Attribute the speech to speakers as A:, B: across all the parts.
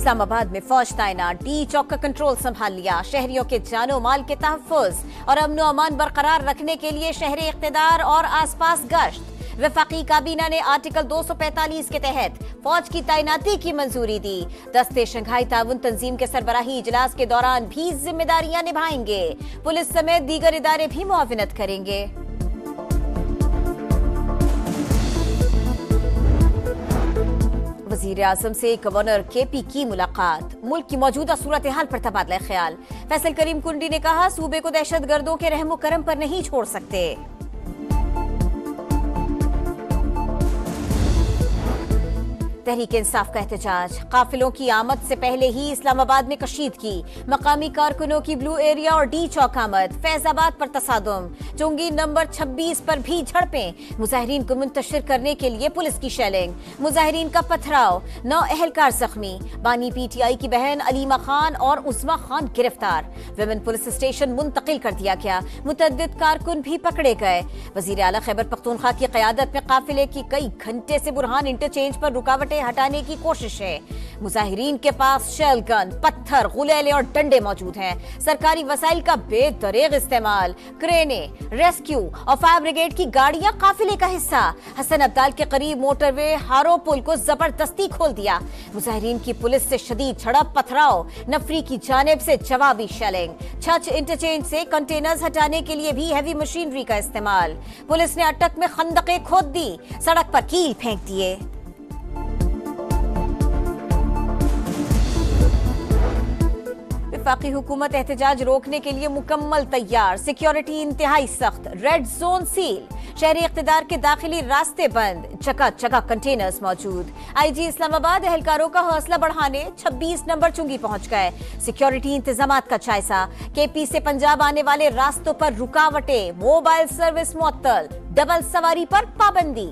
A: इस्लामाबाद में फौज तैनात, डी चौक का कंट्रोल संभाल लिया। शहरियों के जानो माल के तहफ़्फ़ुज़ और अमन अमान बरकरार रखने के लिए शहरी इक़्तिदार और आसपास गश्त। वफाकी काबीना ने आर्टिकल 245 के तहत फौज की तैनाती की मंजूरी दी। दस्ते शंघाई ताउन तंजीम के सरबराही इजलास के दौरान भी जिम्मेदारियां निभाएंगे। पुलिस समेत दीगर इदारे भी मुआविनत करेंगे। वज़ीर आज़म से गवर्नर केपी की मुलाकात, मुल्क की मौजूदा सूरत हाल पर तबादला ख्याल। फैसल करीम कुंडी ने कहा, सूबे को दहशतगर्दों के रहमो करम पर नहीं छोड़ सकते। तहरीक इंसाफ का एहतजाज, काफिलों की आमद से पहले ही इस्लामाबाद में कशीदगी, मकामी कारकुनों की ब्लू एरिया और डी चौक आमद। फैजाबाद पर तसादुम, चुंगी नंबर 26 पर भी झड़पें। मुजाहिरीन को मुंतशिर करने के लिए पुलिस की शेलिंग, मुजाहिरीन का पथराव, 9 अहलकार जख्मी। बानी पीटीआई की बहन अलीमा खान और उस्मा खान गिरफ्तार। विमेन पुलिस स्टेशन मुंतकिल कर दिया गया, मुतअद्दिद कारकुन भी पकड़े गए। वजीर आला खैबर पख्तूनख्वा की क़यादत में काफिले की कई घंटे से बुरहान इंटरचेंज पर रुकावट हटाने की कोशिश है। मुजाहिरीन के पास शेल गन, पत्थर, गुलेले और डंडे मौजूद हैं। सरकारी वसाइल का बेदरेग इस्तेमाल, क्रेने, रेस्क्यू और फायर ब्रिगेड की गाड़ियां काफिले का हिस्सा। हसन अब्दाल के करीब मोटरवे हारो पुल को जबरदस्ती खोल दिया। मुजाहिरीन की पुलिस से शदीद झड़प, पथराव, नफरी की जानिब से जवाबी शेलिंग। छछ इंटरचेंज से कंटेनर्स हटाने के लिए भी हैवी मशीनरी का इस्तेमाल। पुलिस ने अटक में खंदके खोद दी, सड़क पर कील फेंक दिए। वफाकी हुकूमत एहतजाज रोकने के लिए मुकम्मल तैयार, सिक्योरिटी इंतहाई सख्त, रेड जोन सील। शहरी इक़्तिदार के दाखिली रास्ते बंद, जगह जगह कंटेनर्स मौजूद। आईजी इस्लामाबाद एहलकारों का हौसला बढ़ाने 26 नंबर चुंगी पहुंच गए। सिक्योरिटी इंतजामात का जायजा, केपी से पंजाब आने वाले रास्तों पर रुकावटें, मोबाइल सर्विस मुअत्तल, डबल सवारी पर पाबंदी।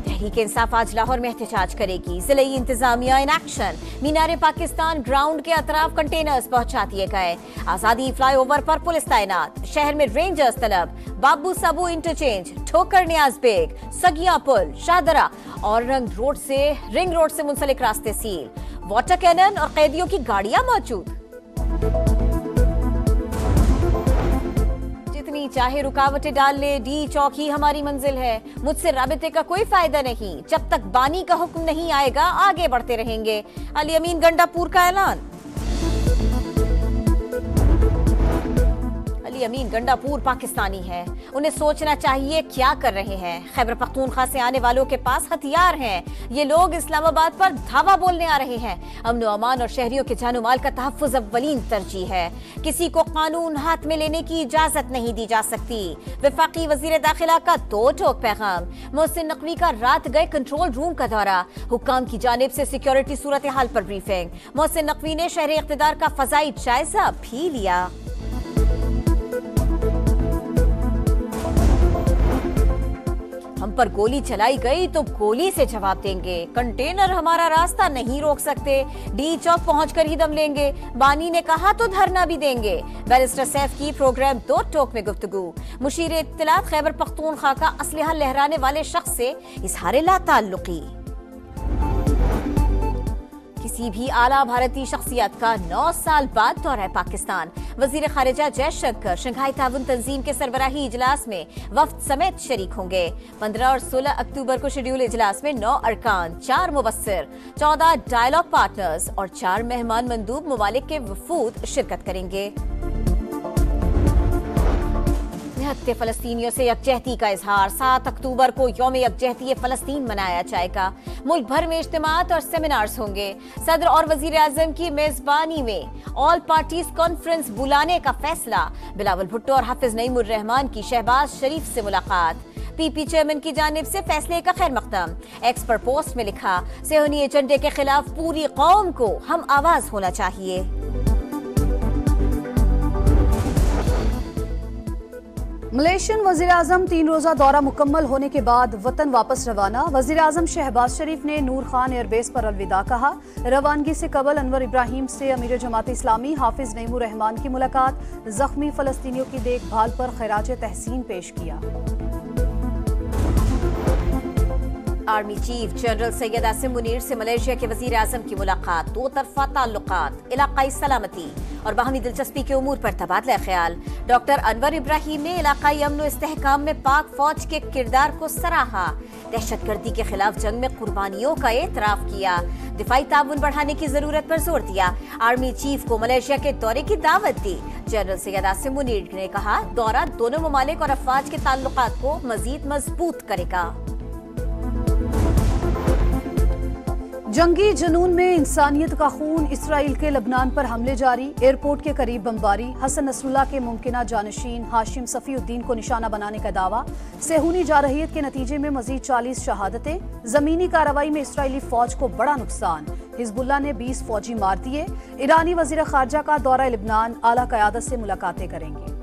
A: तहरीक इंसाफ आज लाहौर में एहतजाज करेगी। जिले इंतजामिया इन एक्शन, मीनारे पाकिस्तान ग्राउंड के अतराफ कंटेनर्स पहुंचा दिए गए। आजादी फ्लाईओवर पर पुलिस तैनात, शहर में रेंजर्स तलब। बाबू साबू इंटरचेंज, ठोकर नियाज बेग, सगिया पुल, शाहदरा और रिंग रोड से मुंसलिक रास्ते सील। वाटर कैनन और कैदियों की गाड़ियां मौजूद। चाहे रुकावटें डाल ले, डी चौक ही हमारी मंजिल है। मुझसे राबिते का कोई फायदा नहीं, जब तक बानी का हुक्म नहीं आएगा आगे बढ़ते रहेंगे। अली अमीन गंडापुर का ऐलान। अली अमीन गंडापुर पाकिस्तानी है, उन्हें सोचना चाहिए क्या कर रहे हैं। खैबर पख्तूनख्वा से आने वालों के पास हथियार हैं। ये लोग इस्लामाबाद पर धावा बोलने आ रहे हैं। अमन अमान और शहरियों के जानो माल का तहफ़्फ़ुज़ अव्वलीन तरजीह है। किसी को कानून हाथ में लेने की इजाजत नहीं दी जा सकती। वफाकी वजीर दाखिला का दो टोक पैगाम। मोहसिन नकवी का रात गए कंट्रोल रूम का दौरा, हुक्काम की जानिब से सिक्योरिटी सूरत हाल पर ब्रीफिंग। मोहसिन नकवी ने शहरी इक़्तिदार का फज़ाई जायजा भी लिया। हम पर गोली चलाई गई तो गोली से जवाब देंगे। कंटेनर हमारा रास्ता नहीं रोक सकते, डी चौक पहुंचकर ही दम लेंगे। बानी ने कहा तो धरना भी देंगे। बैरिस्टर सैफ की प्रोग्राम दो टोक में गुफ्तगू। मुशीर इत्तलात खैबर पख्तूनख्वा का असलहा लहराने वाले शख्स से इजहार लाताल्लुकी। किसी भी आला भारतीय शख्सियत का 9 साल बाद दौरा है पाकिस्तान। वजीर खारिजा जयशंकर शंघाई ताउन तंजीम के सरबराही इजलास में वफ्द समेत शरीक होंगे। 15 और 16 अक्टूबर को शेड्यूल इजलास में 9 अरकान, 4 मुबस्सिर, 14 डायलॉग पार्टनर्स और 4 मेहमान मंदूब ममालिक के वफूद शिरकत करेंगे। निहत्ते फलस्तीनियों से यकजहती का इजहार। 7 अक्टूबर को यौम यकजहती फ़लस्तीन मनाया जाएगा। मुल्क भर में इज्तिमात और सेमिनार्स होंगे। सदर और वजीर आजम की मेजबानी में ऑल पार्टीज कॉन्फ्रेंस बुलाने का फैसला। बिलावल भुट्टो और हाफिज नईमुर रहमान की शहबाज शरीफ से मुलाकात। पीपी चेयरमैन की जानिब से फैसले का खैर मकदम। एक्स पर पोस्ट में लिखा, सेहनी एजेंडे के खिलाफ पूरी कौम को हम आवाज होना चाहिए।
B: मलेशियन वजीर आजम 3 रोजा दौरा मुकम्मल होने के बाद वतन वापस रवाना। वजीर आजम शहबाज शरीफ ने नूर खान एयरबेस पर अलविदा कहा। रवानगी से कबल अनवर इब्राहिम से अमीर जमात इस्लामी हाफिज नईमुर रहमान की मुलाकात। जख्मी फलस्तीनियों की देखभाल पर खैराज तहसीन पेश किया।
A: Army chief general Syed Asim Munir से मलेशिया के वजीर आजम की मुलाकात, दो तरफा ताल्लुकात, इलाकाई सलामती और बाहमी दिलचस्पी के उमूर पर तबादला ख्याल। डॉक्टर अनवर इब्राहिम ने इलाकाई अमन और इस्तेहकाम में पाक फौज के किरदार को सराहा। दहशतगर्दी के खिलाफ जंग में कुर्बानियों का एतराफ किया। दिफाई ताउन बढ़ाने की जरूरत पर जोर दिया। आर्मी चीफ को मलेशिया के दौरे की दावत दी। जनरल सैयद आसिम मुनीर ने कहा, दौरा दोनों ममालिक और अफवाज के ताल्लुकात को मजीद मजबूत करेगा।
B: जंगी जुनून में इंसानियत का खून, इसराइल के लबनान पर हमले जारी, एयरपोर्ट के करीब बमबारी, हसन नसरुल्लाह के मुमकिना जानशीन हाशिम सफीउद्दीन को निशाना बनाने का दावा, सेहूनी जारहियत के नतीजे में मजीद 40 शहादतें, जमीनी कार्रवाई में इसराइली फौज को बड़ा नुकसान, हिजबुल्लाह ने 20 फौजी मार दिए। ईरानी वजीर खारजा का दौरा लिबनान, आला क़यादत से मुलाकातें करेंगे।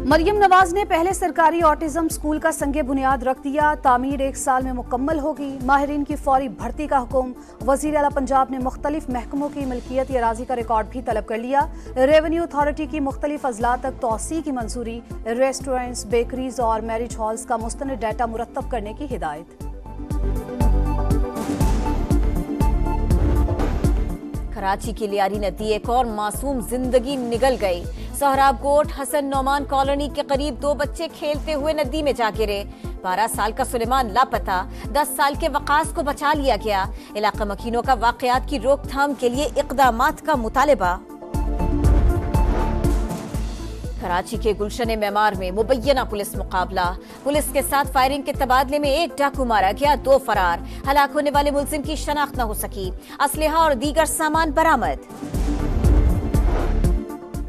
B: मरियम नवाज ने पहले सरकारी ऑटिज्म स्कूल का संगे बुनियाद रख दिया। तामीर 1 साल में मुकम्मल होगी। माहिरीन की फौरी भर्ती का हुक्म। वजीर आला पंजाब ने मुख्तलिफ महकमों की मिल्कियत या राजी का रिकॉर्ड भी तलब कर लिया। रेवेन्यू अथॉरिटी की मुख्तलिफ अजला तक तोसी की मंजूरी। रेस्टोरेंट्स, बेकरीज और मैरिज हॉल्स का मुस्तनद डाटा मुरतब करने की हिदायत।
A: कराची की लियारी नदी, एक और मासूम जिंदगी निगल गई। सोहराब कोट हसन नौमान कॉलोनी के करीब 2 बच्चे खेलते हुए नदी में जा गिरे। 12 साल का सुलेमान लापता, 10 साल के वकास को बचा लिया गया। इलाका मकीनों का वाकयात की रोकथाम के लिए इक़दामात का मुतालबा। कराची के गुलशन मेमार में मुबैना पुलिस मुकाबला, पुलिस के साथ फायरिंग के तबादले में 1 डाकू मारा गया, 2 फरार। हलाक होने वाले मुलजिम की शनाख्त न हो सकी। असलहा और दीगर सामान बरामद।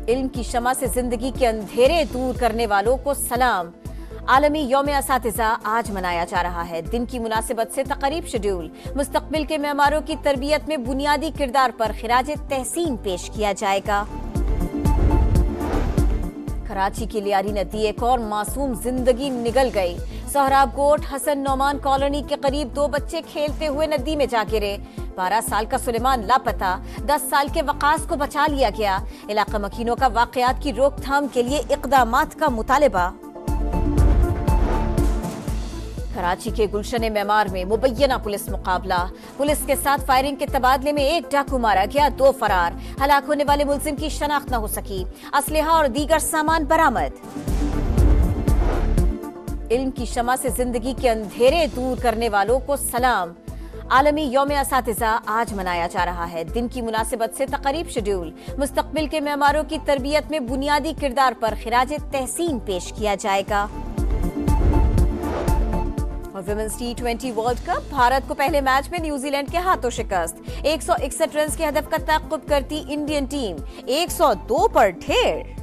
A: इल्म की शमा से जिंदगी के अंधेरे दूर करने वालों को सलाम। आलमी यौम असातिज़ा आज मनाया जा रहा है। दिन की मुनासिबत से तकरीब शेड्यूल। मुस्तकबिल के मेमारों की तरबियत में बुनियादी किरदार पर खिराज तहसीन पेश किया जाएगा। कराची की लियारी नदी, एक और मासूम जिंदगी निगल गई। सोहराब कोट हसन नौमान कॉलोनी के करीब 2 बच्चे खेलते हुए नदी में जा गिरे। 12 साल का सुलेमान लापता, 10 साल के वकास को बचा लिया गया। इलाका मकीनों का वाकयात की रोकथाम के लिए इक़दामात का मुतालबा। कराची के गुलशन मेमार में मुबैना पुलिस मुकाबला, पुलिस के साथ फायरिंग के तबादले में 1 डाकू मारा गया, 2 फरार। हलाक होने वाले मुलजिम की शनाख्त न हो सकी। असलहा और दीगर सामान बरामद। इल्म की शमा से जिंदगी के अंधेरे दूर करने वालों को सलाम। आलमी यौम असातिज़ा आज मनाया जा रहा है। दिन की मुनासिबत से तकरीब शेड्यूल। मुस्तकबिल के मेमारों की तरबियत में बुनियादी किरदार पर खिराज तहसीन पेश किया जाएगा। और women's T20 world cup, Bharat को पहले मैच में न्यूजीलैंड के हाथों शिकस्त। 161 रन के हदफ का तअक्कुब करती इंडियन टीम 102 पर ढेर।